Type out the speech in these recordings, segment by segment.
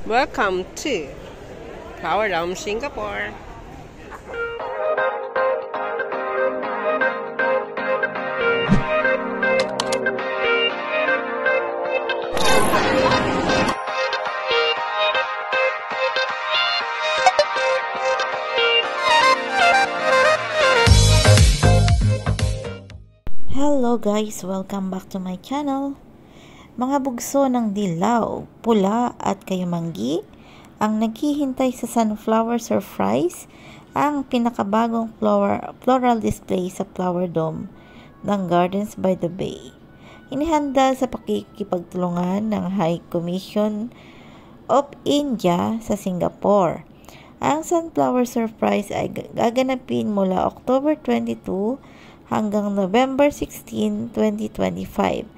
Welcome to Flower Dome, Singapore. Hello guys! Welcome back to my channel. Mga bugso ng dilaw, pula at kayumanggi ang naghihintay sa Sunflower Surprise, ang pinakabagong floral display sa Flower Dome ng Gardens by the Bay. Inihanda sa pakikipagtulungan ng High Commission of India sa Singapore. Ang Sunflower Surprise ay gaganapin mula October 22 hanggang November 16, 2025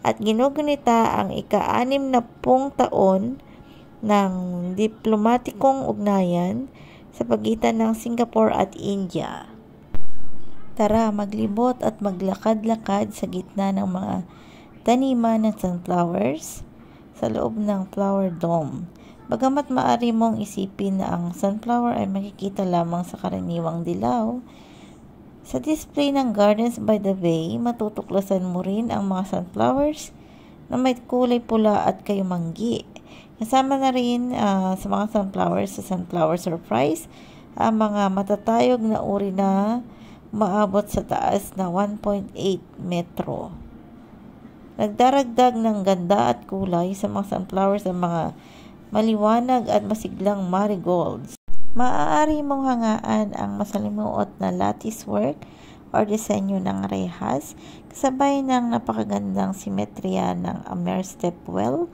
at ginugunita ang ika-60 taon ng diplomatikong ugnayan sa pagitan ng Singapore at India. Tara, maglibot at maglakad-lakad sa gitna ng mga taniman ng sunflowers sa loob ng Flower Dome. Bagamat maaari mong isipin na ang sunflower ay makikita lamang sa karaniwang dilaw, sa display ng Gardens by the Bay, matutuklasan mo rin ang mga sunflowers na may kulay pula at kayumanggi. Kasama na rin sa mga sunflowers sa Sunflower Surprise ang mga matatayog na uri na umaabot sa taas na 1.8 metro. Nagdaragdag ng ganda at kulay sa mga sunflowers ang mga maliwanag at masiglang marigolds. Maaari mong hangaan ang masalimuot na lattice work o disenyo ng rehas kasabay ng napakagandang simetriya ng Amer stepwell.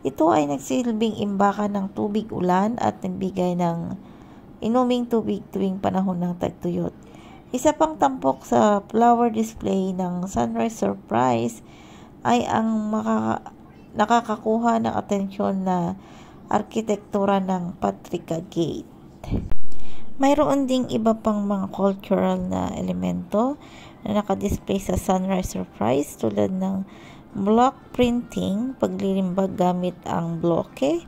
Ito ay nagsilbing imbakan ng tubig ulan at nagbigay ng inuming tubig tuwing panahon ng tagtuyot. Isa pang tampok sa flower display ng Sunrise Surprise ay ang nakakakuha ng atensyon na arkitektura ng Patrica Gate. Mayroon ding iba pang mga cultural na elemento na nakadisplay sa Sunrise Surprise tulad ng block printing, paglilimbag gamit ang bloke,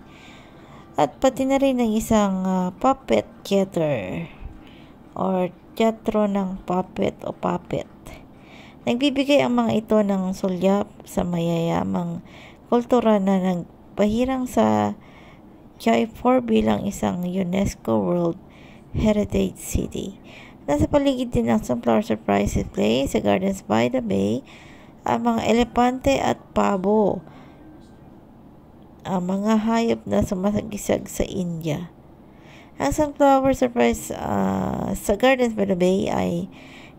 at pati na rin ng isang puppet theater or teatro ng puppet o puppet. Nagbibigay ang mga ito ng sulyap sa mayayamang kultura na nagpahirang sa Jaipur bilang isang UNESCO World Heritage City. Nasa paligid din ng Sunflower Surprise display sa Gardens by the Bay ang mga elepante at pabo, ang mga hayop na sumasagisag sa India. Ang Sunflower Surprise sa Gardens by the Bay ay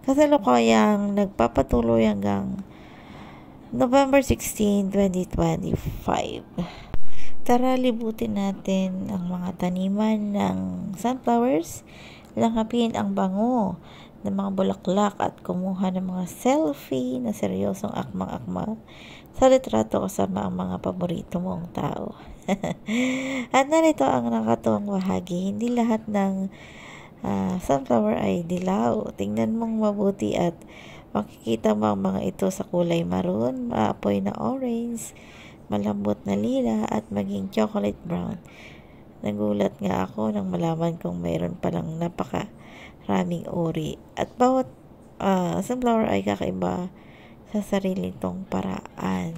kasalukuyang nagpapatuloy hanggang November 16, 2025. Tara, libutin natin ang mga taniman ng sunflowers, langapin ang bango ng mga bulaklak at kumuha ng mga selfie na seryosong akmang-akma sa litrato kasama ang mga paborito mong tao. At narito ang nakatuwang bahagi, hindi lahat ng sunflower ay dilaw. Tingnan mong mabuti at makikita mo ang mga ito sa kulay maroon, maapoy na orange, malambot na lila at maging chocolate brown. Nagulat nga ako nang malaman kong mayroon palang napakaraming uri at bawat sunflower ay kakaiba sa sarili nitong paraan.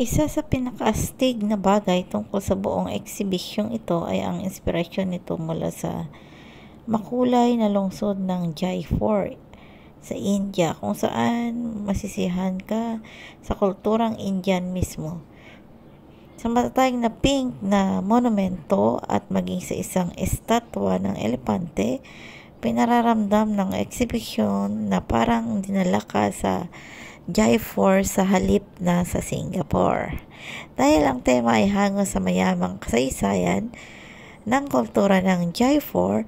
Isa sa pinakaastig na bagay tungkol sa buong eksibisyong ito ay ang inspirasyon nito mula sa makulay na lungsod ng Jaipur sa India, kung saan masisihan ka sa kulturang Indian mismo. Sa matatayag na pink na monumento at maging sa isang estatwa ng elepante, pinararamdam ng eksibisyon na parang dinala ka sa Jaipur sa halip na sa Singapore. Dahil ang tema ay hango sa mayamang kasaysayan ng kultura ng Jaipur,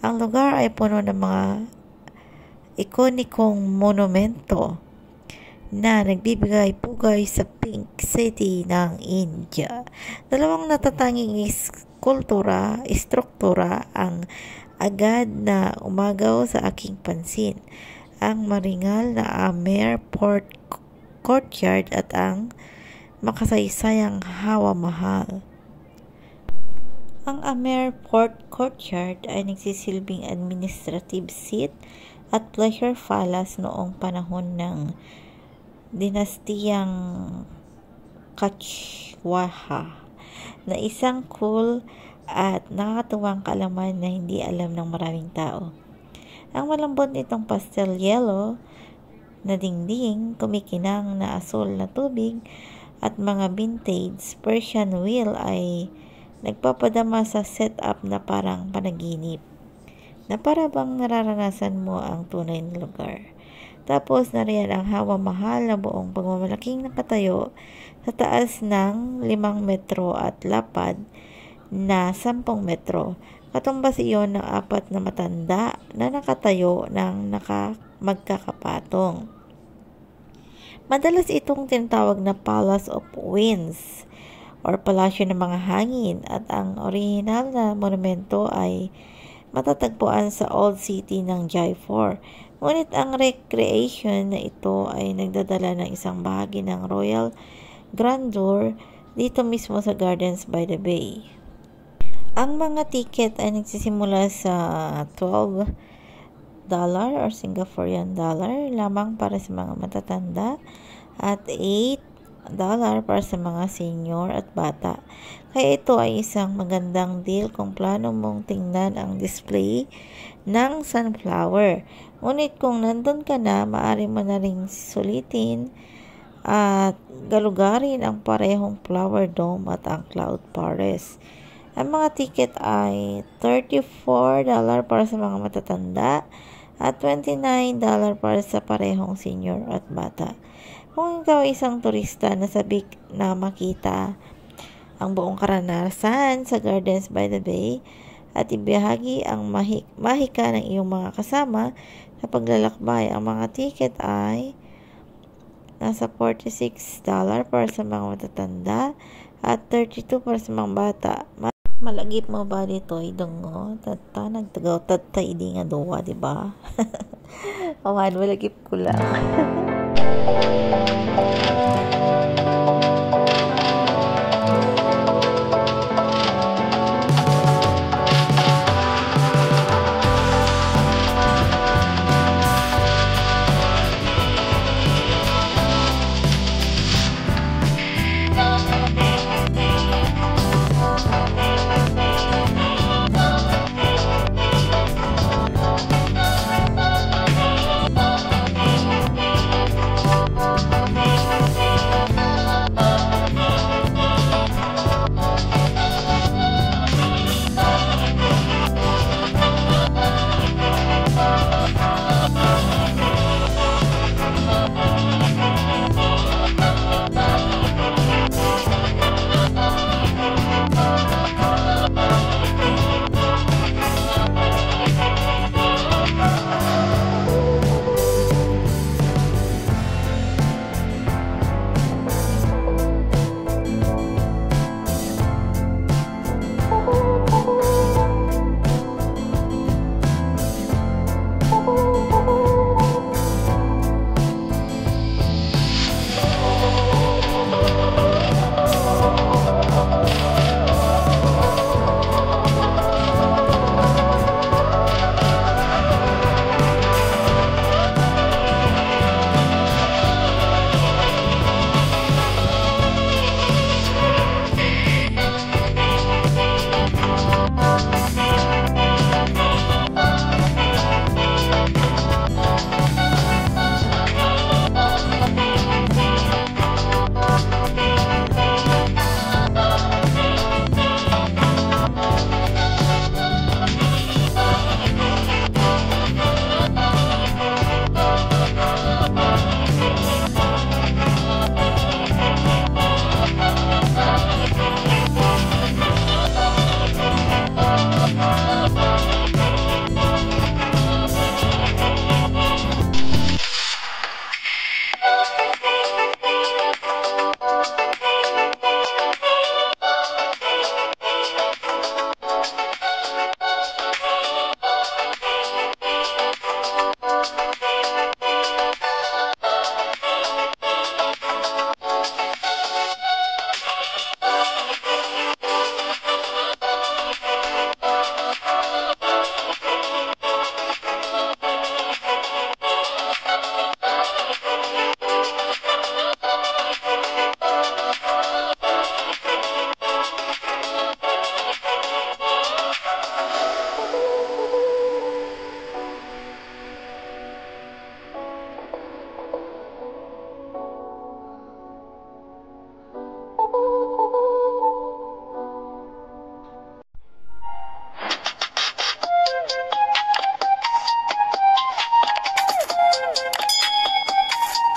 ang lugar ay puno ng mga ikonikong monumento na nagbibigay pugay sa Pink City ng India. Dalawang natatanging struktura ang agad na umagaw sa aking pansin. Ang maringal na Amer Port Courtyard at ang makasaysayang Hawa Mahal. Ang Amer Port Courtyard ay nagsisilbing administrative seat at pleasure palace noong panahon ng dinastiyang Kachwaha, na isang cool at nakakatuwang kalaman na hindi alam ng maraming tao. Ang malambot nitong pastel yellow na dingding, kumikinang na asul na tubig at mga vintage Persian wheel ay nagpapadama sa setup na parang panaginip, na para bang nararanasan mo ang tunay na lugar. Tapos nariyan ang Hawa Mahal na buong pagmamalaking nakatayo sa taas ng 5 metro at lapad na 10 metro. Katumbas iyon ng 4 na matanda na nakatayo ng magkakapatong. Madalas itong tinatawag na Palace of Winds or palasyo ng mga hangin, at ang orihinal na monumento ay matatagpuan sa Old City ng Jaipur. Ngunit ang recreation na ito ay nagdadala ng isang bahagi ng royal grandeur dito mismo sa Gardens by the Bay. Ang mga ticket ay nagsisimula sa $12 or Singaporean dollar lamang para sa mga matatanda at $8 para sa mga senior at bata. Kaya ito ay isang magandang deal kung plano mong tingnan ang display ng sunflower. Ngunit kung nandun ka na, maaari mo na ring sulitin at galugarin ang parehong flower dome at ang cloud forest. Ang mga ticket ay $34 para sa mga matatanda at $29 para sa parehong senior at bata. Kung ikaw ay isang turista na sabik na makita ang buong karanasan sa Gardens by the Bay at ibahagi ang mahika ng iyong mga kasama sa paglalakbay, ang mga ticket ay nasa $46 para sa mga matatanda at $32 para sa mga bata. Malagip mo ba dito idongo? Tata nagtagaw tatay di nga duwa, di ba? Awan, malagip ko lang.